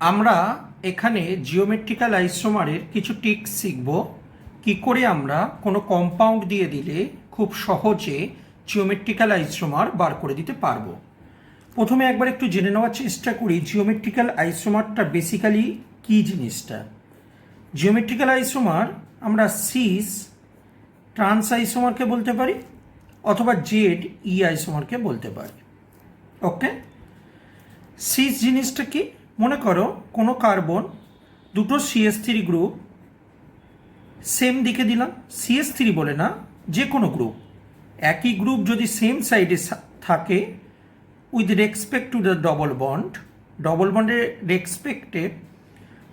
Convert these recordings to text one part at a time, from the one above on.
আমরা এখানে জিওমেট্রিক্যাল আইসোমারের কিছু ট্রিক্স শিখব কি করে আমরা কোনো কম্পাউন্ড দিয়ে দিলে খুব সহজে জিওমেট্রিক্যাল আইসোমার বার করে দিতে পারবো। প্রথমে একবার একটু জেনে নেওয়ার চেষ্টা করি জিওমেট্রিক্যাল আইসোমারটা বেসিক্যালি কী জিনিসটা। জিওমেট্রিক্যাল আইসোমার আমরা সিস ট্রান্স আইসোমারকে বলতে পারি অথবা জেড ই আইসোমারকে বলতে পারি। ওকে, সিস জিনিসটা কি? মনে করো কোনো কার্বন দুটো CH3 গ্রুপ সেম দিকে দিলাম, CH3 বলে না, যে কোনো গ্রুপ একই গ্রুপ যদি সেম সাইডে থাকে with respect to the double বন্ডের রেসপেক্টে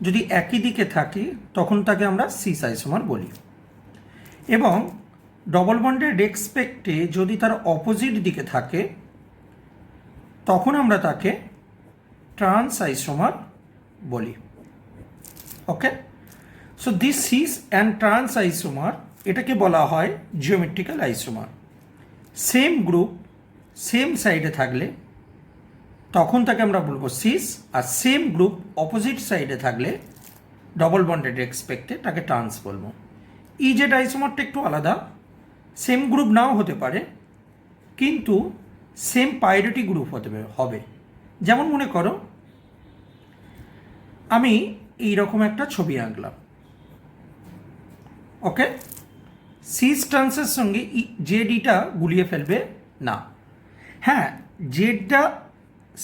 যদি একই দিকে থাকে তখন তাকে আমরা সিস আইসোমার বলি, এবং ডবল বন্ডের রেসপেক্টে যদি তার অপোজিট দিকে থাকে তখন আমরা তাকে ট্রান্স আইসোমার বলি। Okay, so this cis and trans isomer এটাকে বলা হয় geometrical isomer. Same group same সাইডে থাকলে তখন তাকে আমরা বলবো সিস, আর সেম গ্রুপ অপোজিট সাইডে থাকলে ডবল বন্ডেড রেসপেক্টে তাকে ট্রান্স বলবো। ইজেড আইসোমারটা একটু আলাদা, সেম গ্রুপ নাও হতে পারে কিন্তু সেম পাইরিটি গ্রুপ হতে হবে। যেমন মনে করো আমি এইরকম একটা ছবি আঁকলাম, ওকে, সিস ট্রান্সের সঙ্গে জেড ইটা গুলিয়ে ফেলবে না। হ্যাঁ, জেডটা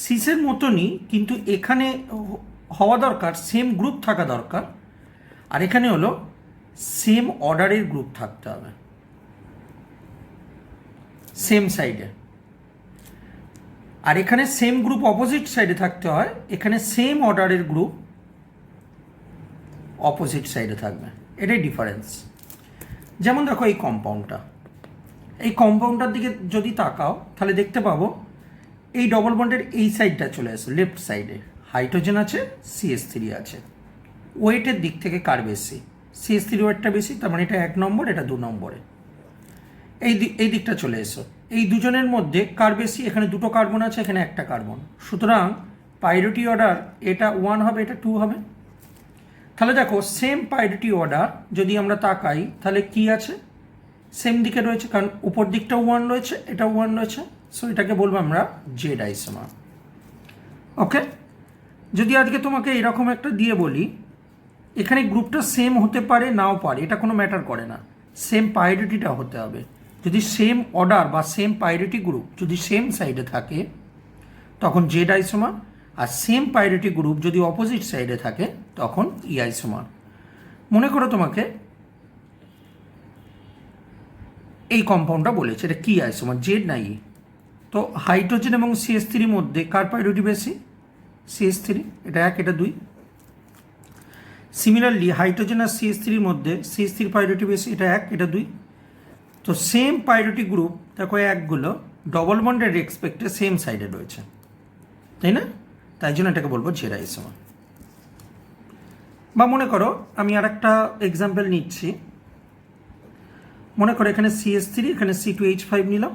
সিসের মতনই, কিন্তু এখানে হওয়া দরকার সেম গ্রুপ থাকা দরকার, আর এখানে হলো সেম অর্ডারের গ্রুপ থাকতে হবে সেম সাইডে, আর এখানে সেম গ্রুপ অপোজিট সাইডে থাকতে হয়, এখানে সেম অর্ডারের গ্রুপ অপোজিট সাইডে থাকবে। এটাই ডিফারেন্স। যেমন দেখো এই কম্পাউন্ডটার দিকে যদি তাকাও তাহলে দেখতে পাবো এই ডবল বন্ডের এই সাইডটা চলে আসে, লেফট সাইডে হাইড্রোজেন আছে, CH3 আছে। ওয়েটের দিক থেকে কার বেশি? CH3 ওয়েটটা বেশি, তার মানে এটা 1 নম্বর, এটা 2 নম্বরে। এই দিকটা চলে এসো, এই দুজনের মধ্যে কার বেশি? এখানে দুটো কার্বন আছে, এখানে একটা কার্বন, সুতরাং পাইরিটি অর্ডার এটা 1 হবে, এটা 2 হবে। তাহলে দেখো সেম পাইরিটি অর্ডার যদি আমরা তাকাই তাহলে কি আছে? সেম দিকে রয়েছে, কারণ উপর দিকটাও 1 রয়েছে, এটাও 1 রয়েছে, সো এটাকে বলবো আমরা জেড আইসোমার। ওকে, যদি আজকে তোমাকে এরকম একটা দিয়ে বলি এখানে গ্রুপটা সেম হতে পারে নাও পারে, এটা কোনো ম্যাটার করে না, সেম পাইরিটিটা হতে হবে। যদি সেম অর্ডার বা সেম পাইরিটি গ্রুপ যদি সেম সাইডে থাকে তখন জেড আইসোমার, আর সেম পাইরিটি গ্রুপ যদি অপোজিট সাইডে থাকে তখন ই আইসোমার। মনে করো তোমাকে এই কম্পাউন্ডটা বলেছে এটা কি আইসোমার, জেড না ই? তো হাইড্রোজেন এবং CH3 মধ্যে কার পাইরিটি বেশি? CH3, এটা 1, এটা 2। সিমিলারলি হাইড্রোজেন আর CH3 মধ্যে CH3 পাইরিটি বেশি, এটা 1, এটা 2। তো সেম পাইরিটি গ্রুপ দেখো একগুলো ডবল বন্ডের রেসপেক্টে সেম সাইডে রয়েছে, তাই না? তাই জন্য এটাকে বলবো জেড আইসোমার। বা মনে করো আমি আর একটা এক্সাম্পল নিচ্ছি, মনে করো এখানে CH3, এখানে C2H5 নিলাম,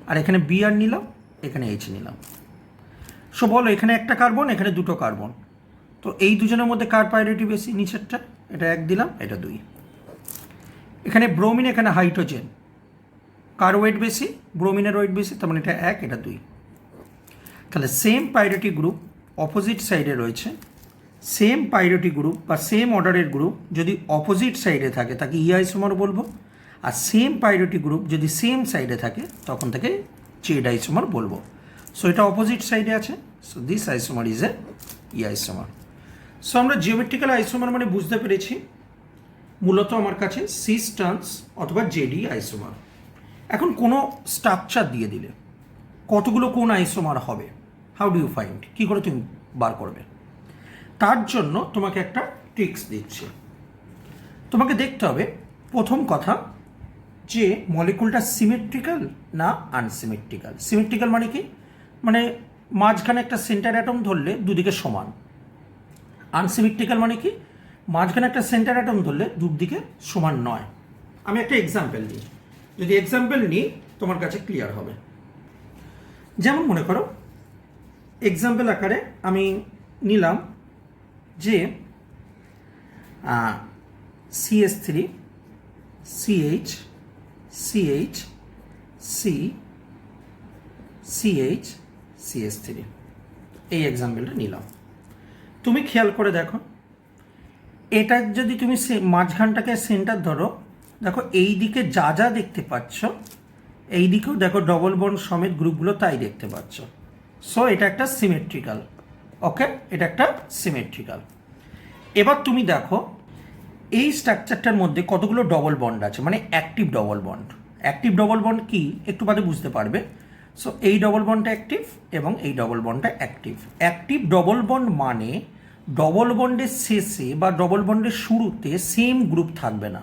আর এখানে Br নিলাম, এখানে H নিলাম। সো বলো এখানে একটা কার্বন, এখানে দুটো কার্বন, তো এই দুজনের মধ্যে কার পাইরিটি বেশি? নিচেরটা, এটা 1 দিলাম, এটা 2। এখানে ব্রোমিন, এখানে হাইড্রোজেন, কার ওয়েট বেশি? ব্রোমিনের ওয়েট বেশি, তার মানে এটা 1, এটা 2। তাহলে সেম পাইরিটি গ্রুপ অপোজিট সাইডে রয়েছে, সেম পাইরিটি গ্রুপ বা সেম অর্ডারের গ্রুপ যদি অপোজিট সাইডে থাকে তাকে ই আইসোমার বলবো, আর সেম পাইরিটি গ্রুপ যদি সেম সাইডে থাকে তখন তাকে জেড আইসোমার বলবো। সো এটা অপোজিট সাইডে আছে, so this isomer is a E isomer. So আমরা জিওমেট্রিক্যাল আইসোমার মানে বুঝতে পেরেছি মূলত আমার কাছে সিস ট্রান্স অথবা জেডি আইসোমার। এখন কোনো স্ট্রাকচার দিয়ে দিলে কতগুলো কোন আইসোমার হবে, হাউ ডু ইউ ফাইন্ড? কী করে তুমি বার করবে? তার জন্য তোমাকে একটা ট্রিক্স দিচ্ছি। তোমাকে দেখতে হবে প্রথম কথা যে মলিকুলটা সিমেট্রিক্যাল না আনসিমেট্রিক্যাল। সিমেট্রিক্যাল মানে কি? মানে মাঝখানে একটা সেন্টার অ্যাটম ধরলে দুদিকে সমান। আনসিমেট্রিক্যাল মানে কি? মাঝখানে একটা সেন্টার অ্যাটম ধরলে দুদিকে সমান নয়। আমি একটা এক্সাম্পল নিই, যদি এক্সাম্পল নিই তোমার কাছে ক্লিয়ার হবে। যেমন মনে করো এক্সাম্পল আকারে আমি নিলাম যে CH3 CH CH C CH CH3 এই এক্সাম্পলটা নিলাম। তুমি খেয়াল করে দেখো, এটা যদি তুমি মাঝখানটাকে সেন্টার ধরো, দেখো এই দিকে যা যা দেখতে পাচ্ছ এই দিকেও দেখো ডবল বন্ড সমেত গ্রুপগুলো তাই দেখতে পাচ্ছ। সো এটা একটা সিমেট্রিক্যাল। ওকে, এটা একটা সিমেট্রিক্যাল। এবার তুমি দেখো এই স্ট্রাকচারটার মধ্যে কতগুলো ডবল বন্ড আছে, মানে active double bond. Active double bond কি একটু বাদে বুঝতে পারবে। সো এই ডবল বন্ডটা অ্যাক্টিভ এবং এই ডবল বন্ডটা অ্যাক্টিভ। অ্যাক্টিভ ডবল বন্ড মানে ডবল বন্ডের শেষে বা ডবল বন্ডের শুরুতে সেম গ্রুপ থাকবে না।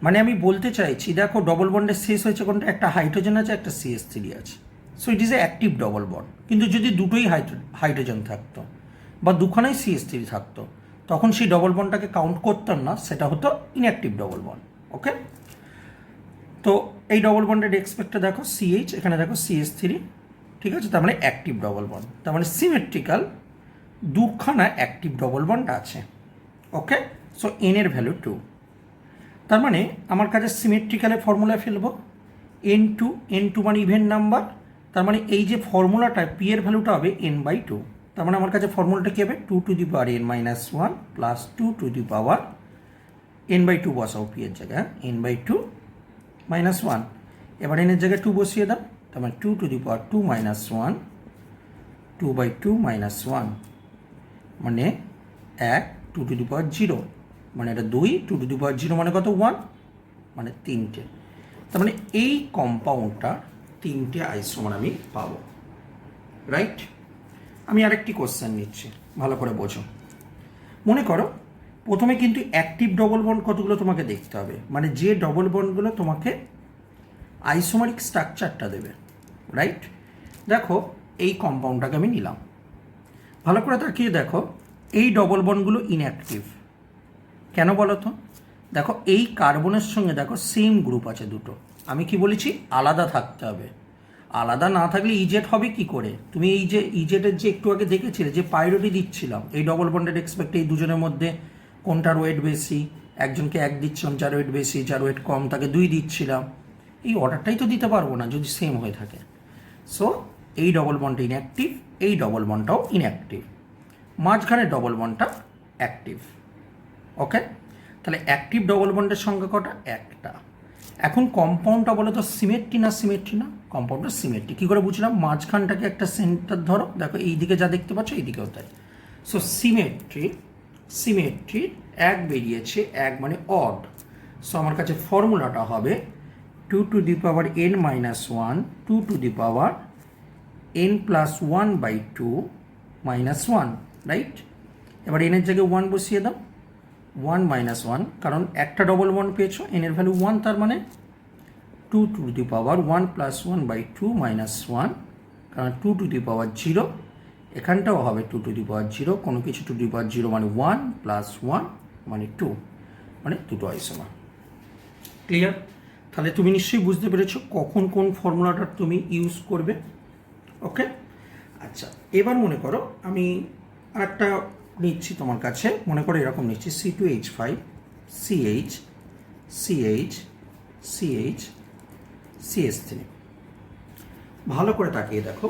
মানে আমি বলতে চাইছি, দেখো ডবল বন্ডের শেষ হয়েছে কোনটা, একটা হাইড্রোজেন আছে, একটা CH3 আছে। So it is a active double bond. কিন্তু যদি দুটোই হাইড্রোজেন থাকতো বা দুখানেই CH3 থাকতো, তখন সেই ডবল বন্ডটাকে কাউন্ট করতাম না, সেটা হতো ইনঅ্যাক্টিভ ডবল বন্ড। ওকে, তো এই ডবল বন্ডের রেসপেক্টে দেখো CH, এখানে দেখো CH3, ঠিক আছে, তার মানে অ্যাক্টিভ ডবল বন্ড, তার মানে সিমেট্রিক্যাল দুখানা অ্যাক্টিভ ডবল বন্ড আছে। ওকে, সো এন এর ভ্যালু 2। তার মানে আমার কাছে সিমেট্রিক্যালের ফর্মুলা ফেলবো N2 মানে ইভেন নাম্বার। তার মানে এই যে ফর্মুলাটা পি এর ভ্যালুটা হবে n/2। তার মানে আমার কাছে ফর্মুলাটা কী হবে, 2 to the power n-1 plus 2 to the power n/2 বসাও পি এর জায়গায়, n/2 -1। এবার এনের জায়গায় 2 বসিয়ে দাও, তার মানে 2 টু দি পাওয়ার 2 - 1, 2/2 - 1 মানে 1, 2 টু দি পাওয়ার 0 মানে এটা 2, 2 টু দি পাওয়ার 0 মানে কত, 1 মানে 3টে। তার মানে এই কম্পাউন্ডটা 3টে আইসোমার আমি পাবো। রাইট, আমি আরেকটি কোশ্চেন নিচ্ছি, ভালো করে বোঝো। মনে করো প্রথমে কিন্তু অ্যাক্টিভ ডবল বন্ড কতগুলো তোমাকে দেখতে হবে, মানে যে ডবল বন্ডগুলো তোমাকে আইসোমারিক স্ট্রাকচারটা দেবে। রাইট, দেখো এই কম্পাউন্ডটাকে আমি নিলাম, ভালো করে তাকিয়ে দেখো এই ডবল বন্ডগুলো ইনঅ্যাক্টিভ। কেন বলো তো? দেখো এই কার্বনের সঙ্গে দেখো সেম গ্রুপ আছে দুটো। আমি কি বলেছি, আলাদা থাকতে হবে। আলাদা না থাকলে ইজেট হবে কি করে? তুমি এই যে ইজেটের যে একটু আগে দেখেছিলে যে পাইরোটি দিচ্ছিলাম, এই ডবল বন্ডের এক্সপেক্টে এই দুজনের মধ্যে কোনটার ওয়েট বেশি, একজনকে 1 দিচ্ছিলাম, যার ওয়েট বেশি, যার ওয়েট কম তাকে 2 দিচ্ছিলাম। এই অর্ডারটাই তো দিতে পারবো না যদি সেম হয়ে থাকে। সো এই ডবল বন্ডটা ইনঅ্যাক্টিভ, এই ডবল বন্ডটাও ইনঅ্যাক্টিভ, মাঝখানে ডবল বন্ডটা অ্যাক্টিভ। ওকে, তাহলে অ্যাক্টিভ ডবল বন্ডের সংখ্যা কটা, একটা। এখন কম্পাউন্ডটা বলো তো সিমেট্রি না সিমেট্রি না? কম্পাউন্ডটা সিমেট্রি। কী করে বুঝলাম? মাঝখানটাকে একটা সেন্টার ধরো, দেখো এই দিকে যা দেখতে পাচ্ছ এই দিকেও তাই। সো সিমেট্রি 1 বেরিয়েছে, 1 মানে অড। সো আমার কাছে ফর্মুলাটা হবে 2 to the power n-1, 2 to the power n+1/2 -1। Right, এবার এনের জায়গায় 1 বসিয়ে দাও, 1 - 1, কারণ একটা ডবল বন্ড পেয়েছো, এন এর ভ্যালু 1, তার মানে 2 টু দি পাওয়ার 1 + 1/2 -1, কারণ 2 টু দি পাওয়ার 0, এখানটাও হবে 2 টু দি পাওয়ার 0, কোনো কিছু 2 টু দি পাওয়ার 0 মানে 1 + 1 মানে 2, মানে দুটো আইসোমার। ক্লিয়ার? তাহলে তুমি নিশ্চয়ই বুঝতে পেরেছো কখন কোন ফর্মুলাটা তুমি ইউজ করবে। ওকে, আচ্ছা, এবার মনে করো আমি আরেকটা নিচ্ছি তোমার কাছে, মনে করো এরকম নিচ্ছি C2H5 CH CH CH CH3। ভালো করে তাকিয়ে দেখো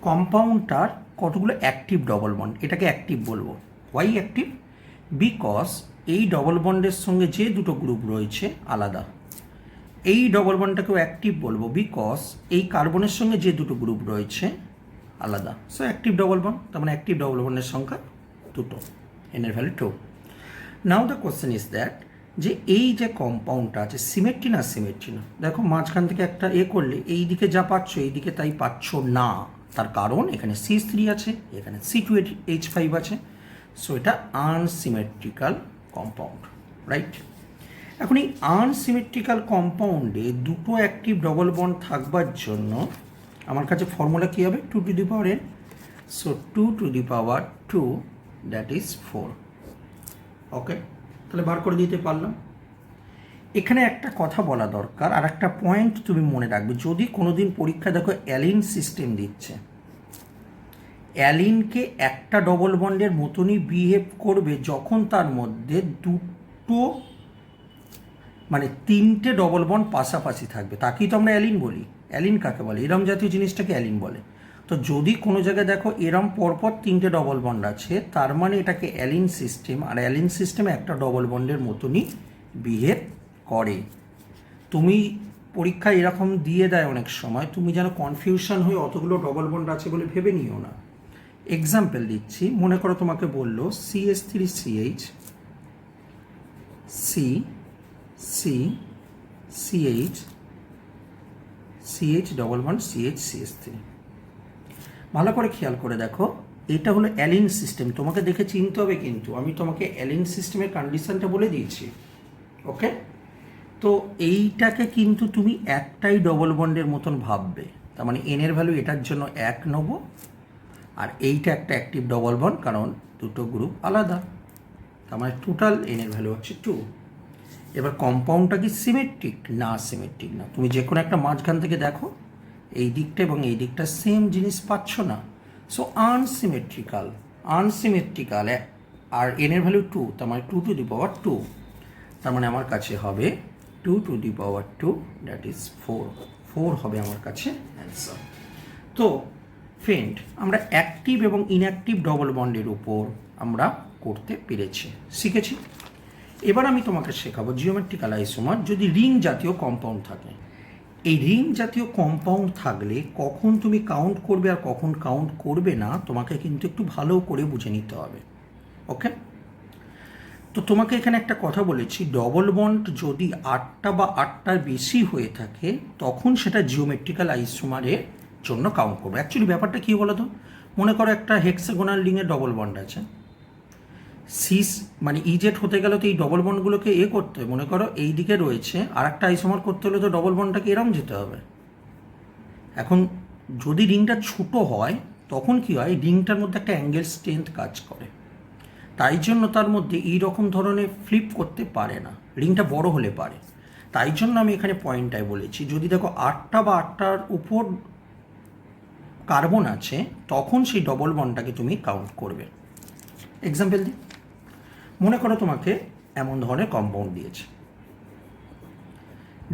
কম্পাউন্ডটার কতগুলো অ্যাক্টিভ ডবল বন্ড, এটাকে অ্যাক্টিভ বলবো। Why active? বিকজ এই ডবল বন্ডের সঙ্গে যে দুটো গ্রুপ রয়েছে আলাদা। এই ডবল বন্ডটাকেও অ্যাক্টিভ বলবো বিকজ এই কার্বনের সঙ্গে যে দুটো গ্রুপ রয়েছে আলাদা। সো অ্যাক্টিভ ডবল বন্ড, তার মানে অ্যাক্টিভ ডবল বন্ডের সংখ্যা 2, এন এর value 2। Now the question is that, যে এই যে কম্পাউন্ডটা আছে সিমেট্রি না সিমেট্রি না? দেখো মাঝখান থেকে একটা করলে এই দিকে যা পাচ্ছ এই দিকে তাই পাচ্ছ না, তার কারণ এখানে CH3 আছে, এখানে C2H5 আছে। সো এটা আনসিমেট্রিক্যাল কম্পাউন্ড। রাইট, এখন এই আনসিমেট্রিক্যাল কম্পাউন্ডে দুটো অ্যাক্টিভ ডবল বন্ড থাকবার জন্য আমার কাছে ফর্মুলা কী হবে, 2 to the power n। So 2 to the power 2 that is 4। ওকে, তাহলে বার করে দিতে পারলাম। এখানে একটা কথা বলা দরকার, আর একটা পয়েন্ট তুমি মনে রাখবে, যদি কোনোদিন পরীক্ষা দেখো অ্যালিন সিস্টেম দিচ্ছে, অ্যালিনকে একটা ডবল বন্ডের মতনই বিহেভ করবে যখন তার মধ্যে দুটো মানে তিনটে ডবল বন্ড পাশাপাশি থাকবে, তাকেই তো আমরা অ্যালিন বলি। অ্যালিন কাকে বলে? এরম জাতীয় জিনিসটাকে অ্যালিন বলে। তো যদি কোনো জায়গায় দেখো এরম পরপর তিনটে ডবল বন্ড আছে, তার মানে এটাকে অ্যালিন সিস্টেম, আর অ্যালিন সিস্টেমে একটা ডবল বন্ডের মতনই বিহেভ করে। তুমি পরীক্ষায় এরকম দিয়ে দেয় অনেক সময়, তুমি যেন কনফিউশন হয়ে অতগুলো ডবল বন্ড আছে বলে ভেবে নিও না। এক্সাম্পল দিচ্ছি, মনে করো তোমাকে বললো CH3CH CH double bond CH3। ভালো করে খেয়াল করে দেখো, এটা হলো অ্যালিন সিস্টেম। তোমাকে দেখে চিনতে হবে, কিন্তু আমি তোমাকে অ্যালিন সিস্টেমের কন্ডিশনটা বলে দিয়েছি। ওকে, তো এইটাকে কিন্তু তুমি একটাই ডবল বন্ডের মতন ভাববে। তার মানে এনের ভ্যালু এটার জন্য 1 নেব, আর এইটা একটা অ্যাক্টিভ ডবল বন্ড, কারণ দুটো গ্রুপ আলাদা। তার মানে টোটাল এনের ভ্যালু হচ্ছে 2। এবার কম্পাউন্ডটা কি সিমেট্রিক? না, সিমেট্রিক না। তুমি যে কোনো একটা মাঝখান থেকে দেখো, এই দিকটা এবং এই দিকটা সেম জিনিস পাচ্ছ না, সো আনসিমেট্রিক্যাল। আর এনের ভ্যালু 2, তার মানে 2 টু দি পাওয়ার 2। তার মানে আমার কাছে হবে 2 to the power 2, that is 4 হবে আমার কাছে অ্যান্সার। তো ফ্রেন্ড, আমরা অ্যাক্টিভ এবং ইনঅ্যাক্টিভ ডবল বন্ডের উপর আমরা করতে পেরেছি, শিখেছি। এবার আমি তোমাকে শেখাবো জিওমেট্রিক্যাল আইসোমার যদি রিং জাতীয় কম্পাউন্ড থাকে। এই রিং জাতীয় কম্পাউন্ড থাকলে কখন তুমি কাউন্ট করবে আর কখন কাউন্ট করবে না, তোমাকে কিন্তু একটু ভালো করে বুঝে নিতে হবে। ওকে, তো তোমাকে এখানে একটা কথা বলেছি, ডবল বন্ড যদি 8টা বা 8টার বেশি হয়ে থাকে তখন সেটা জিওমেট্রিক্যাল আইসোমারের জন্য কাউন্ট করবে। অ্যাকচুয়ালি ব্যাপারটা কী বলো তো, মনে করো একটা হেক্সাগোনাল রিংয়ের ডবল বন্ড আছে, সিস মানে ইজেট হতে গেলে তো এই ডবল বন্ডগুলোকে করতে হবে। মনে করো এই দিকে রয়েছে, আর একটা আইসোমার করতে হলে তো ডবল বন্ডটাকে এরম যেতে হবে। এখন যদি রিংটা ছোটো হয় তখন কি হয়, রিংটার মধ্যে একটা অ্যাঙ্গেল স্ট্রেংথ কাজ করে, তাই জন্য তার মধ্যে এই রকম ধরনের ফ্লিপ করতে পারে না। রিংটা বড় হলে পারে, তাই জন্য আমি এখানে পয়েন্টটাই বলেছি, যদি দেখো 8টা বা 8টার উপর কার্বন আছে তখন সেই ডবল বন্ডটাকে তুমি কাউন্ট করবে। এক্সাম্পল দিই, মনে করো তোমাকে এমন ধরনের কম্পাউন্ড দিয়েছে,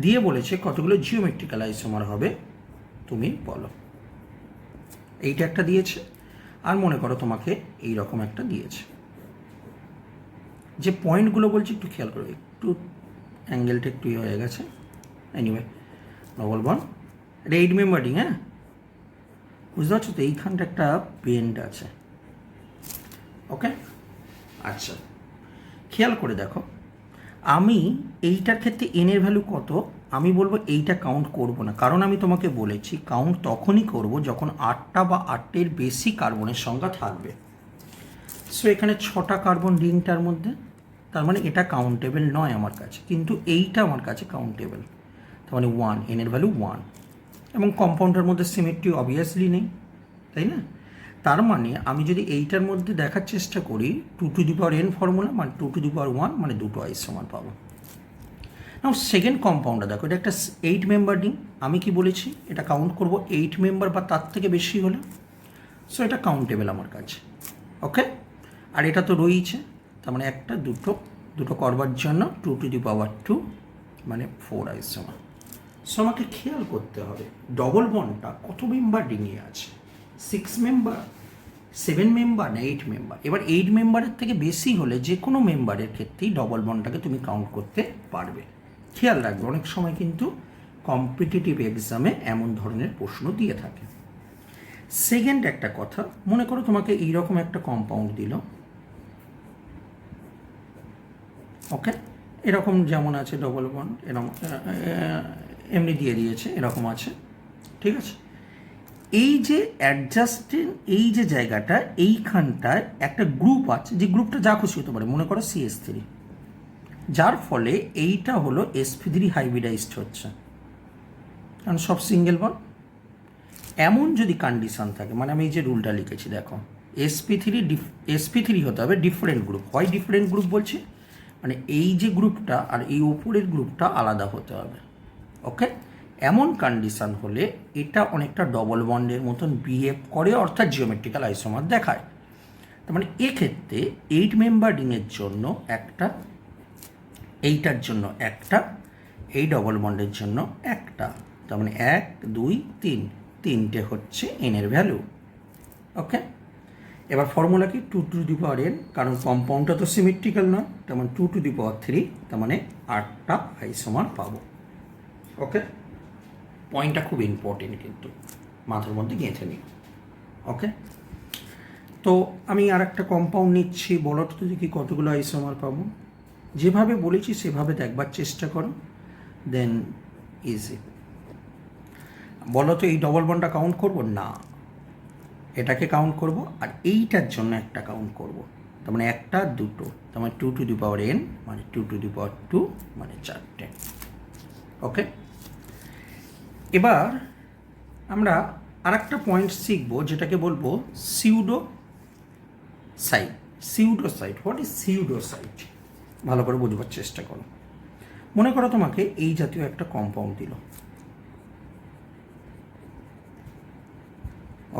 দিয়ে বলেছে কতগুলো জিওমেট্রিক্যাল আইসোমার হবে তুমি বলো। এইটা একটা দিয়েছে, আর মনে করো তোমাকে এই রকম একটা দিয়েছে। যে পয়েন্টগুলো বলছি একটু খেয়াল করো, একটু অ্যাঙ্গেলটা একটু হয়ে গেছে। এনিওয়ে, ডবল বন্ড, এটা 8 মেম্বার রিং। হ্যাঁ, বুঝতে পারছো তো, এইখানটা একটা বেন্ড আছে। ওকে, আচ্ছা খেয়াল করে দেখো, আমি এইটার ক্ষেত্রে এনের ভ্যালু কত, আমি বলবো এইটা কাউন্ট করব না, কারণ আমি তোমাকে বলেছি কাউন্ট তখনই করব যখন 8টা বা 8টের বেশি কার্বনের সংখ্যা থাকবে। সো এখানে 6টা কার্বন রিংটার মধ্যে, তার মানে এটা কাউন্টেবল নয় আমার কাছে, কিন্তু এইটা আমার কাছে কাউন্টেবল। তার মানে 1, এনের ভ্যালু 1, এবং কম্পাউন্ডের মধ্যে সিমেট্রি অবভিয়াসলি নেই, তাই না? তার মানে আমি যদি এইটার মধ্যে দেখার চেষ্টা করি 2 to the power n formula, মানে 2 টু দি পাওয়ার 1, মানে দুটো আইসোমার পাবো। নাও সেকেন্ড কম্পাউন্ডটা দেখো, এটা একটা 8 মেম্বার রিং। আমি কি বলেছি, এটা কাউন্ট করব 8 মেম্বার বা তার থেকে বেশি হলে, সো এটা কাউন্টেবল আমার কাছে। ওকে, আর এটা তো রয়েছে, তার মানে একটা দুটো করবার জন্য 2 টু দি পাওয়ার 2, মানে 4 আইসোমার। সো আমাকে খেয়াল করতে হবে ডবল বন্ডটা কত মেম্বার রিংয়ে আছে, 6 মেম্বার, 7 মেম্বার না 8 মেম্বার। এবার 8 মেম্বারের থেকে বেশি হলে যে কোনো মেম্বারের ক্ষেত্রেই ডবল বন্ডটাকে তুমি কাউন্ট করতে পারবে। খেয়াল রাখবে, অনেক সময় কিন্তু কম্পিটিটিভ এক্সামে এমন ধরনের প্রশ্ন দিয়ে থাকে। সেকেন্ড একটা কথা, মনে করো তোমাকে এইরকম একটা কম্পাউন্ড দিল। ওকে, এরকম যেমন আছে ডবল বন্ড, এরকম এমনি দিয়ে দিয়েছে, এরকম আছে, ঠিক আছে। এই যে অ্যাডজাস্টিং, এই যে জায়গাটা, এইখানটায় একটা গ্রুপ আছে, যে গ্রুপটা যা খুশি হতে পারে, মনে করো CH3, যার ফলে এইটা হলো sp3 হাইব্রিডাইজড হচ্ছে, কারণ সব সিঙ্গেল বন্ড। এমন যদি কন্ডিশন থাকে, মানে আমি এই যে রুলটা লিখেছি দেখো, sp3 হতে হবে ডিফারেন্ট গ্রুপ। হয় ডিফারেন্ট গ্রুপ বলছি, মানে এই যে গ্রুপটা আর এই ওপরের গ্রুপটা আলাদা হতে হবে। ওকে, এমন কন্ডিশন হলে এটা অনেকটা ডবল বন্ডের মতন বিহেভ করে, অর্থাৎ জিওমেট্রিক্যাল আইসোমার দেখায়। তার মানে এক্ষেত্রে 8 মেম্বার রিংয়ের জন্য একটা, এইটার জন্য একটা, এই ডবল বন্ডের জন্য একটা, তার মানে 1 2 3, তিনটে হচ্ছে এনের ভ্যালু। ওকে, এবার ফর্মুলা কি 2 টু দি পাওয়ার n, কারণ কম্পাউন্ডটা তো সিমেট্রিক্যাল নয়, তার মানে 2 টু দি পাওয়ার 3, তার মানে 8টা আইসোমার পাবো। ওকে, পয়েন্টটা খুব ইম্পর্টেন্ট, কিন্তু মাথার মধ্যে গেঁথে নিই। ওকে, তো আমি আর একটা কম্পাউন্ড নিচ্ছি, বলো তো দেখি কতগুলো আইসোমার পাবো। যেভাবে বলেছি সেভাবে দেখবার চেষ্টা করো, দেন ইজি। বলো তো এই ডবল বন্ডটা কাউন্ট করবো না, এটাকে কাউন্ট করব, আর এইটার জন্য একটা কাউন্ট করব, তার মানে একটা দুটো, তার মানে 2 টু দি পাওয়ার n মানে 2 টু দি পাওয়ার 2 মানে 4টে। ওকে, এবার আমরা আর একটা পয়েন্ট শিখবো, যেটাকে বলবো pseudo site. Pseudo site, what is pseudo site? ভালো করে বুঝবার চেষ্টা করো। মনে করো তোমাকে এই জাতীয় একটা কম্পাউন্ড দিল,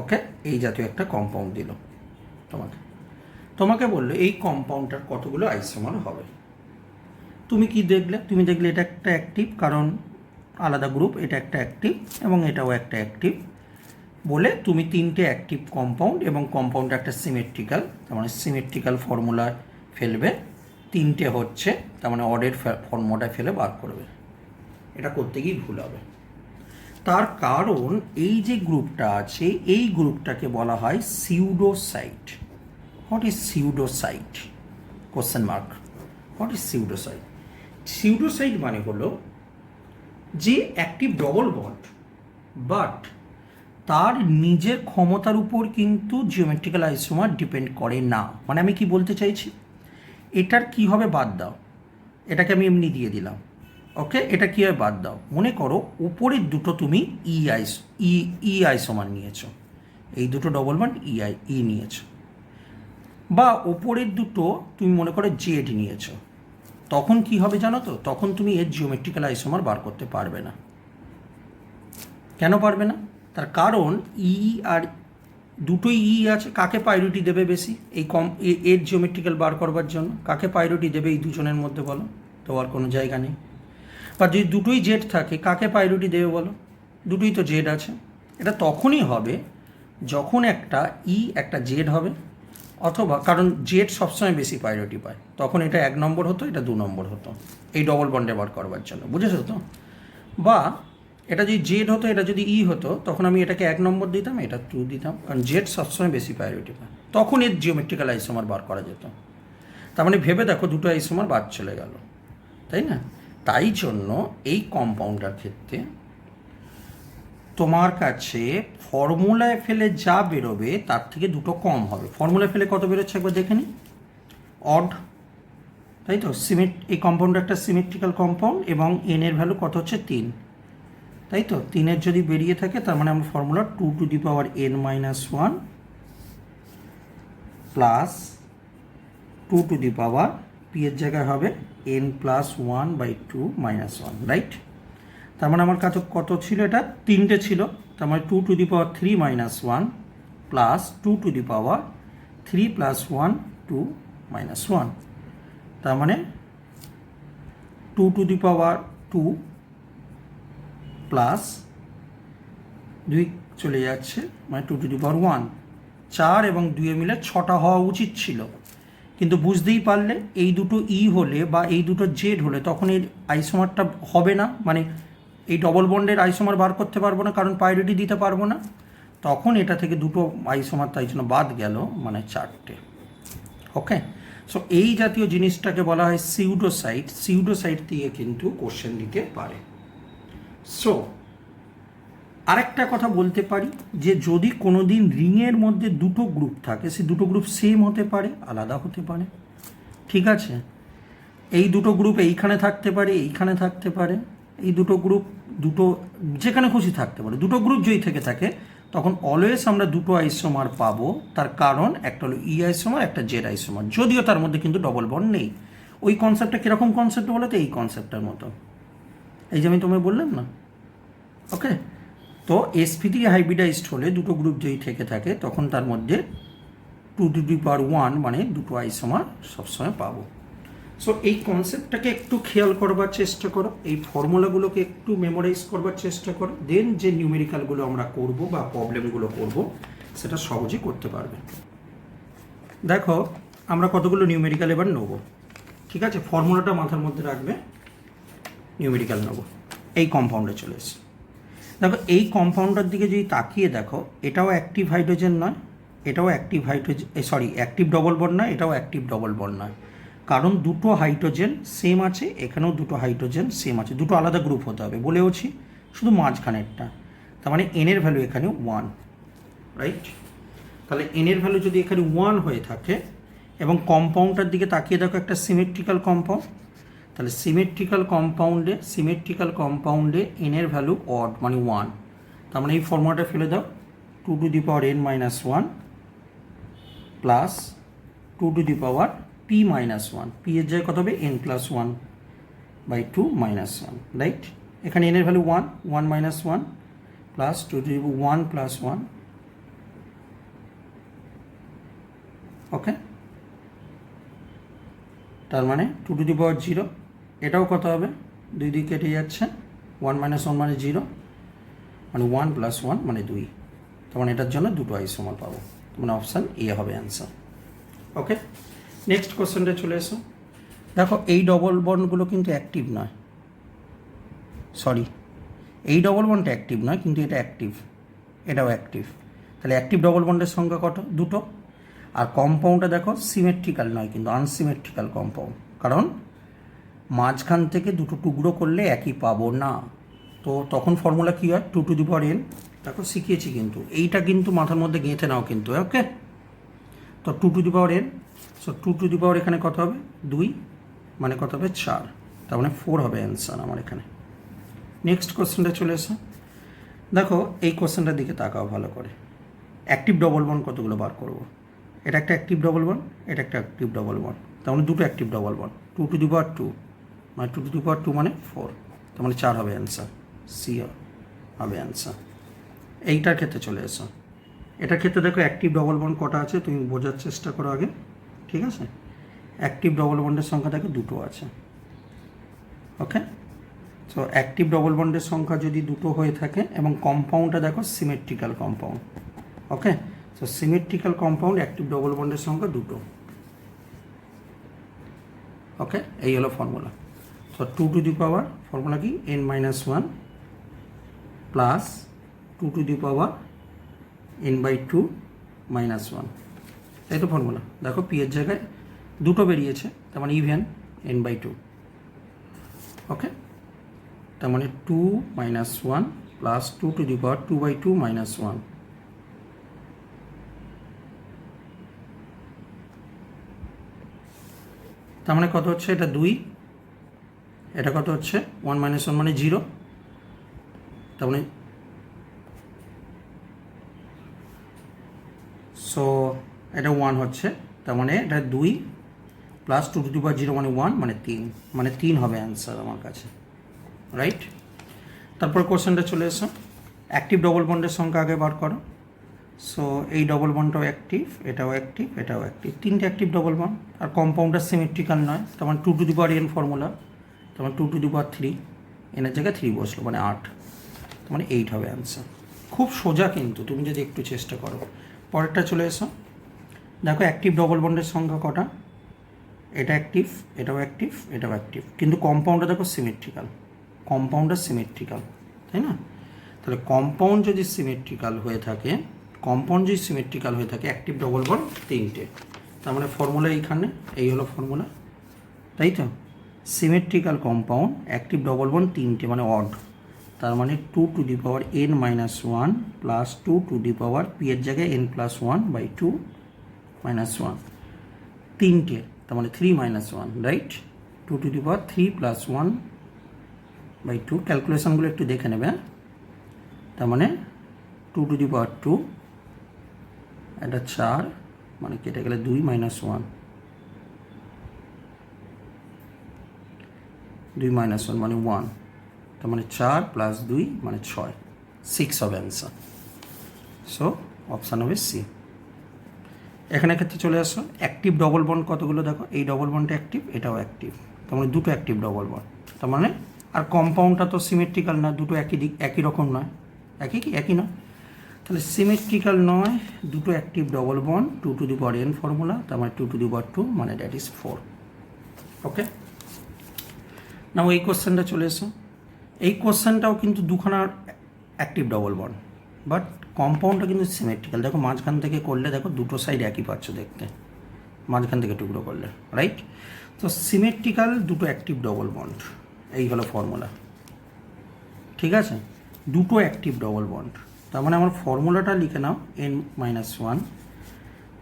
ওকে, এই জাতীয় একটা কম্পাউন্ড দিল তোমাকে বললো এই কম্পাউন্ডটার কতগুলো আইসোমার হবে। তুমি কি দেখলে? তুমি দেখলে এটা একটা অ্যাক্টিভ, কারণ আলাদা গ্রুপ, এটা একটা অ্যাক্টিভ এবং এটাও একটা অ্যাক্টিভ, বলে তুমি তিনটে অ্যাক্টিভ কম্পাউন্ড এবং কম্পাউন্ড একটা সিমেট্রিক্যাল, তার মানে সিমেট্রিক্যাল ফর্মুলা ফেলবে, তিনটে হচ্ছে, তার মানে অডের ফর্মুলাটা ফেলে বার করবে। এটা করতে গিয়ে ভুল হবে, তার কারণ এই যে গ্রুপটা আছে এই গ্রুপটাকে বলা হয় pseudosite. What is pseudosite? Question mark. What is pseudosite? Pseudosite মানে হলো যে অ্যাক্টিভ ডবল বন্ড, বাট তার নিজের ক্ষমতার উপর কিন্তু জিওমেট্রিক্যাল আইসোমার ডিপেন্ড করে না। মানে আমি কি বলতে চাইছি, এটার কি হবে বাদ দাও, এটাকে আমি এমনি দিয়ে দিলাম। ওকে, এটা কী হয় বাদ দাও। মনে করো উপরের দুটো তুমি ই আইসোমার নিয়েছো, এই দুটো ডবল বন্ড ই নিয়েছো, বা উপরের দুটো তুমি মনে করো জেড নিয়েছো, তখন কি হবে জানো তো? তখন তুমি এর জিওমেট্রিক্যাল আইসোমার বার করতে পারবে না। কেন পারবে না? তার কারণ ই আর দুটোই ই আছে, কাকে প্রায়োরিটি দেবে বেশি এই এর জিওমেট্রিক্যাল বার করবার জন্য? কাকে প্রায়োরিটি দেবে এই দুজনের মধ্যে বলো তো? আর কোনো জায়গা নেই। বা যদি দুটোই জেড থাকে, কাকে প্রায়োরিটি দেবে বলো? দুটোই তো জেড আছে। এটা তখনই হবে যখন একটা ই একটা জেড হবে, অথবা কারণ জেড সবসময় বেশি প্রায়োরিটি পায়, তখন এটা 1 নম্বর হতো, এটা 2 নম্বর হতো এই ডবল বন্ডে বার করবার জন্য, বুঝেছো তো? বা এটা যদি জেড হতো, এটা যদি ই হতো, তখন আমি এটাকে 1 নম্বর দিতাম, এটা 2 দিতাম, কারণ জেড সবসময় বেশি প্রায়োরিটি পায়, তখন এর জিওমেট্রিক্যাল আইসোমার বার করা যেত। তার মানে ভেবে দেখো, দুটো আইসোমার বাদ চলে গেল, তাই না? তাই জন্য এই কম্পাউন্ডার ক্ষেত্রে তোমার কাছে ফর্মুলায় ফেলে যা বেরোবে তার থেকে দুটো কম হবে। ফর্মুলায় ফেলে কত বেরোচ্ছে একবার দেখে নিই, অড, তাই তো? এই কম্পাউন্ড একটা সিমেট্রিক্যাল কম্পাউন্ড এবং এন এর ভ্যালু কত হচ্ছে 3, তাই তো? 3 যদি বেরিয়ে থাকে, তার মানে আমরা formula 2 to the power n minus 1 plus 2 to the power P এর জায়গায় হবে n প্লাস 1/2 মাইনাস 1, রাইট? তার মানে আমার কাছে কত ছিল? এটা 3টে ছিল, তার মানে 2 to the power 3 minus 1 plus 2 to the power 3 plus 1 2 minus 1, তার মানে 2 টু দি পাওয়ার 2 প্লাস 2 চলে যাচ্ছে, মানে 2 টু দি পাওয়ার 1, 4 এবং 2 মিলে 6টা হওয়া উচিত ছিল। কিন্তু বুঝতেই পারলে এই দুটো ই হলে বা এই দুটো জেড হলে তখন এই আইসোমারটা হবে না, মানে এই ডবল বন্ডের আইসোমার বার করতে পারবো না, কারণ প্রায়োরিটি দিতে পারবো না। তখন এটা থেকে দুটো আইসোমার তাই জন্য বাদ গেল, মানে 4টে। ওকে, সো এই জাতীয় জিনিসটাকে বলা হয় সিউডোসাইট। সিউডোসাইট দিয়ে কিন্তু কোশ্চেন দিতে পারে। সো আরেকটা কথা বলতে পারি যে যদি কোনো দিন রিংয়ের মধ্যে দুটো গ্রুপ থাকে, সে দুটো গ্রুপ সেম হতে পারে, আলাদা হতে পারে, ঠিক আছে? এই দুটো গ্রুপ এইখানে থাকতে পারে, এইখানে থাকতে পারে, এই দুটো গ্রুপ দুটো যেখানে খুশি থাকতে পারে। দুটো গ্রুপ যদি থেকে থাকে তখন অলওয়েজ আমরা দুটো আইসোমার পাবো, তার কারণ একটা হলো ই আইসোমার, একটা জেড আইসোমার, যদিও তার মধ্যে কিন্তু ডবল বন্ড নেই। ওই কনসেপ্টটা কীরকম কনসেপ্ট বলো তো? এই কনসেপ্টটার মতো, এই যে আমি তোমায় বললাম না, ওকে, তো sp3 হাইব্রিডাইজড হলে দুটো গ্রুপ যেই থেকে থাকে তখন তার মধ্যে 2^1 মানে দুটো আইসোমার সবসময় পাবো। সো এই কনসেপ্টটাকে একটু খেয়াল করবার চেষ্টা করো, এই ফর্মুলাগুলোকে একটু মেমোরাইজ করবার চেষ্টা করো, দেন যে নিউমেরিক্যালগুলো আমরা করব বা প্রবলেমগুলো করব সেটা সহজে করতে পারবে। দেখো আমরা কতগুলো নিউমেরিক্যাল এবার নেবো, ঠিক আছে? ফর্মুলাটা মাথার মধ্যে রাখবে, নিউমেরিক্যাল নেবো। এই কম্পাউন্ডে চলে এসে দেখো, এই কম্পাউন্ডের দিকে যদি তাকিয়ে দেখো, এটাও অ্যাক্টিভ হাইড্রোজেন নয়, এটাও active hydrogen, sorry active double bond নয়, এটাও অ্যাক্টিভ ডবল বন্ড নয়, কারণ দুটো হাইড্রোজেন সেম আছে, এখানেও দুটো হাইড্রোজেন সেম আছে, দুটো আলাদা গ্রুপ হতে হবে বলেওছি, শুধু মাঝখানেরটা। তার মানে এনের ভ্যালু এখানে 1, রাইট? তাহলে এনের ভ্যালু যদি এখানে 1 হয়ে থাকে এবং কম্পাউন্ডটার দিকে তাকিয়ে দেখো একটা সিমেট্রিক্যাল কম্পাউন্ড, তাহলে সিমেট্রিক্যাল কম্পাউন্ডে এনের ভ্যালু অড মানে 1। তার মানে এই ফর্মুলাটা ফেলে দাও, 2^n-1 প্লাস 2p-1, পি এর জায়গায় কত হবে n+1/2 -1, রাইট? এখানে এনের ভ্যালু 1 1 প্লাস 2^1+1, ওকে? তার মানে 2^0, এটাও কত হবে, দুই দিকে কেটে যাচ্ছে, 1 - 1 মানে 0, মানে 1 + 1 মানে 2, তার মানে এটার জন্য দুটো আইসোমার পাবো, মানে অপশান এ হবে অ্যান্সার। ওকে, নেক্সট কোশ্চেনটা চলে এসো। দেখো এই ডবল বন্ডগুলো কিন্তু অ্যাক্টিভ নয়, সরি এই ডবল বন্ডটা অ্যাক্টিভ নয়, কিন্তু এটা অ্যাক্টিভ, এটাও অ্যাক্টিভ। তাহলে অ্যাক্টিভ ডবল বন্ডের সংখ্যা কত? দুটো। আর কম্পাউন্ডটা দেখো সিমেট্রিক্যাল নয়, কিন্তু আনসিমেট্রিক্যাল কম্পাউন্ড, কারণ মাঝখান থেকে দুটো টুকরো করলে একই পাবো না। তো তখন ফর্মুলা কী হয়, 2^n, দেখো শিখিয়েছি কিন্তু, এইটা কিন্তু মাথার মধ্যে গেঁথে নাও কিন্তু, ওকে? তো 2^n, সো 2 এখানে কত হবে 2, মানে কত হবে 4, তার মানে 4 হবে অ্যান্সার আমার এখানে। নেক্সট কোশ্চেনটা চলে এসো। দেখো এই কোশ্চেনটার দিকে তাকাও ভালো করে, অ্যাক্টিভ ডবল বন্ড কতগুলো বার করবো? এটা একটা অ্যাক্টিভ ডবল বন্ড, এটা একটা অ্যাক্টিভ ডবল বন্ড, তার মানে দুটো অ্যাক্টিভ ডবল বন্ড, 2^2 মানে 2^2 মানে 4, তার মানে 4 হবে অ্যান্সার, সি হবে অ্যান্সার। এইটার ক্ষেত্রে চলে এসো, এটার ক্ষেত্রে দেখো অ্যাক্টিভ ডবল বন্ড কটা আছে তুমি বোঝার চেষ্টা করো আগে, ঠিক আছে? অ্যাক্টিভ ডবল বন্ডের সংখ্যা দেখো দুটো আছে, ওকে? সো অ্যাক্টিভ ডবল বন্ডের সংখ্যা যদি দুটো হয়ে থাকে এবং কম্পাউন্ডটা দেখো symmetrical compound, okay? So symmetrical compound active double বন্ডের সংখ্যা দুটো, ওকে? এই হলো ফর্মুলা। সো 2 ফর্মুলা কি n-1 প্লাস 2n/2 -1, তাই তো ফর্মুলা। দেখো পি এর জায়গায় দুটো বেরিয়েছে, তার মানে ইভেন n/2, ওকে? তার মানে 2 - 1 প্লাস 2^2/2 -1, তার মানে কত হচ্ছে, এটা 2, এটা কত হচ্ছে 1 - 1 মানে 0, তার মানে সো এটা 1 হচ্ছে, তার মানে এটা 2 প্লাস 2^0 মানে 1 মানে 3, মানে 3 হবে অ্যান্সার আমার কাছে, রাইট? তারপর কোশ্চেনটা চলে এসো, অ্যাক্টিভ ডবল বন্ডের সংখ্যা আগে বার করো। সো এই ডবল বন্ডটাও অ্যাক্টিভ, এটাও অ্যাক্টিভ, এটাও অ্যাক্টিভ, তিনটে অ্যাক্টিভ ডবল বন্ড, আর কম্পাউন্ডার সিমেট্রিক্যাল নয়, তার মানে 2^n ফর্মুলা, তার মানে 2^3, এনের জায়গায় 3 বসলো মানে 8, তার মানে 8 হবে অ্যান্সার। খুব সোজা কিন্তু, তুমি যদি একটু চেষ্টা করো। পরেরটা চলে এসো, দেখো অ্যাক্টিভ ডবল বন্ডের সংখ্যা কটা, এটা অ্যাক্টিভ, এটাও অ্যাক্টিভ, এটাও অ্যাক্টিভ, কিন্তু কম্পাউন্ডটা দেখো সিমেট্রিক্যাল, কম্পাউন্ডার সিমেট্রিক্যাল, তাই না? তাহলে কম্পাউন্ড যদি সিমেট্রিক্যাল হয়ে থাকে, অ্যাক্টিভ ডবল বন্ড 3টে, তার মানে ফর্মুলা এইখানে, এই হলো ফর্মুলা, তাই তো? Symmetrical compound active double bond 3টে মানে অড, তার মানে 2^n-1 প্লাস 2 পি এর জায়গায় n+1/2 -1, 3টে, তার মানে 3 - 1, রাইট? 2^3 + 1/2, ক্যালকুলেশনগুলো একটু দেখে নেবে, তার মানে 2^2, এটা 4, মানে কেটে গেলে 2 - 1, 2 - 1 মানে 1, তার মানে 4 + 2 মানে 6। 6 হবে অ্যান্সার। সো অপশান হবে সি। এখানে ক্ষেত্রে চলে আসো, অ্যাক্টিভ ডবল বন্ড কতগুলো দেখো, এই ডবল বন্ডটা অ্যাক্টিভ, এটাও অ্যাক্টিভ, তার মানে দুটো অ্যাক্টিভ ডবল বন্ড। তার মানে আর কম্পাউন্ডটা তো সিমেট্রিক্যাল না, দুটো একই রকম নয়, একই নয়, তাহলে সিমেট্রিক্যাল নয়, দুটো active double bond, 2 to the power n formula, তার মানে 2 টু দি পাওয়ার 2 মানে দ্যাট ইজ 4। ওকে, নাও এই কোশ্চেনটা চলে এসো। এই কোশ্চেনটাও কিন্তু দুখানা অ্যাক্টিভ ডবল বন্ড, বাট কম্পাউন্ডটা কিন্তু সিমেট্রিক্যাল। দেখো মাঝখান থেকে করলে দেখো দুটো সাইড একই পাচ্ছ দেখতে, মাঝখান থেকে টুকরো করলে, রাইট? তো সিমেট্রিক্যাল দুটো অ্যাক্টিভ ডবল বন্ড, এই হলো ফর্মুলা, ঠিক আছে? দুটো অ্যাক্টিভ ডবল বন্ড, তার মানে আমার ফর্মুলাটা লিখে নাও, n-1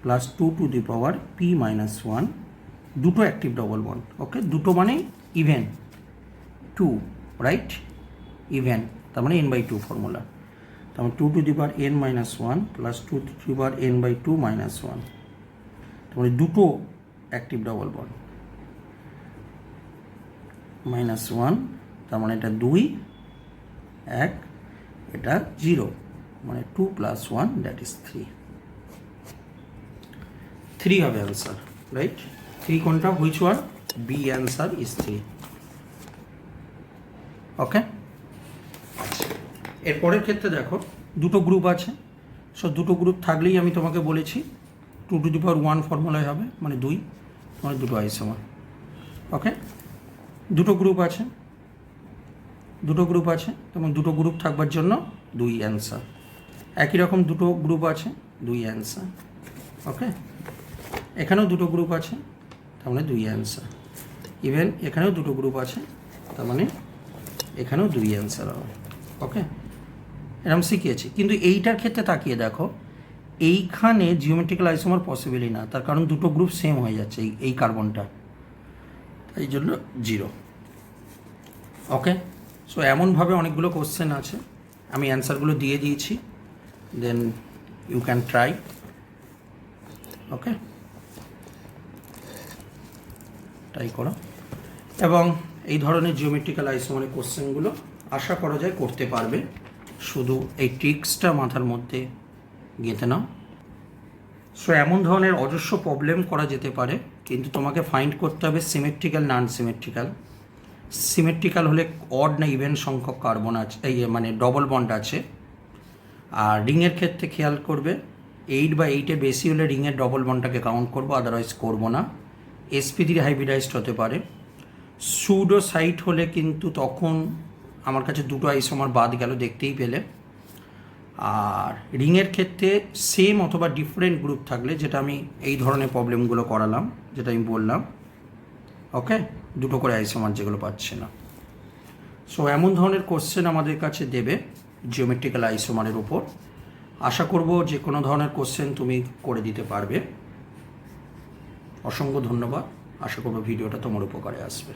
plus 2 to the power p-1, দুটো অ্যাক্টিভ ডবল বন্ড। ওকে, দুটো মানে ইভেন, 2, রাইট? ইভেন, তার মানে n/2 ফর্মুলা, তার মানে 2 to the power n-1 plus 2 to the power n/2 -1, তার মানে দুটো অ্যাক্টিভ ডবল বন্ড, -1, তার মানে এটা 2, 1, এটা 0, মানে 2 প্লাস 1 দ্যাট ইজ 3 হবে অ্যান্সার, রাইট? 3 কোনটা, which one? B answer is 3। Okay, এরপরের ক্ষেত্রে দেখো দুটো গ্রুপ আছে। সো দুটো গ্রুপ থাকলেই আমি তোমাকে বলেছি 2 টু দি পাওয়ার 1 ফর্মুলায় হবে, মানে 2, মানে দুটো আইসোমার। ওকে, দুটো গ্রুপ আছে, এবং দুটো গ্রুপ থাকবার জন্য 2 অ্যান্সার। একই রকম দুটো গ্রুপ আছে, 2 অ্যান্সার। ওকে, এখানেও দুটো গ্রুপ আছে, তার মানে 2 অ্যান্সার। ইভেন এখানেও দুটো গ্রুপ আছে, তার মানে এখানেও 2 অ্যান্সার হবে। ওকে, এরকম শিখিয়েছি, কিন্তু এইটার ক্ষেত্রে তাকিয়ে দেখো, এইখানে জিওমেট্রিক্যাল আইসোমার পসিবলই না, তার কারণ দুটো গ্রুপ সেম হয়ে যাচ্ছে, এই কার্বনটা, তাই জন্য 0। ওকে, সো এমনভাবে অনেকগুলো কোশ্চেন আছে, আমি অ্যান্সারগুলো দিয়ে দিয়েছি, then you can try. Okay, try করো, এবং এই ধরনের জিওমেট্রিক্যাল আইসোমারের কোশ্চেনগুলো আশা করা যায় করতে পারবে, শুধু এই ট্রিক্সটা মাথার মধ্যে গেঁথে নাও। সো এমন ধরনের অজস্র প্রবলেম করা যেতে পারে, কিন্তু তোমাকে ফাইন্ড করতে হবে সিমেট্রিক্যাল নন সিমেট্রিক্যাল। সিমেট্রিক্যাল হলে অড না ইভেন সংখ্যক কার্বন আছে, এই মানে ডবল বন্ড আছে। আর রিংয়ের ক্ষেত্রে খেয়াল করবে 8 বা 8-এর বেশি হলে রিংয়ের ডবল বন্ডটাকে কাউন্ট করবো, আদারওয়াইজ করবো না। sp3 হাইব্রিডাইজড হতে পারে। সুডো সাইট হলে কিন্তু তখন আমার কাছে দুটো আইসোমার বাদ গেল, দেখতেই পেলে। আর রিংয়ের ক্ষেত্রে সেম অথবা ডিফারেন্ট গ্রুপ থাকলে, যেটা আমি এই ধরনের প্রবলেমগুলো করালাম, যেটা আমি বললাম, ওকে, দুটো করে আইসোমার যেগুলো পাচ্ছে না। সো এমন ধরনের কোশ্চেন আমাদের কাছে দেবে জিওমেট্রিক্যাল আইসোমারের উপর। আশা করব যে কোনো ধরনের কোশ্চেন তুমি করে দিতে পারবে। অসংখ্য ধন্যবাদ, আশা করব ভিডিওটা তোমার উপকারে আসবে।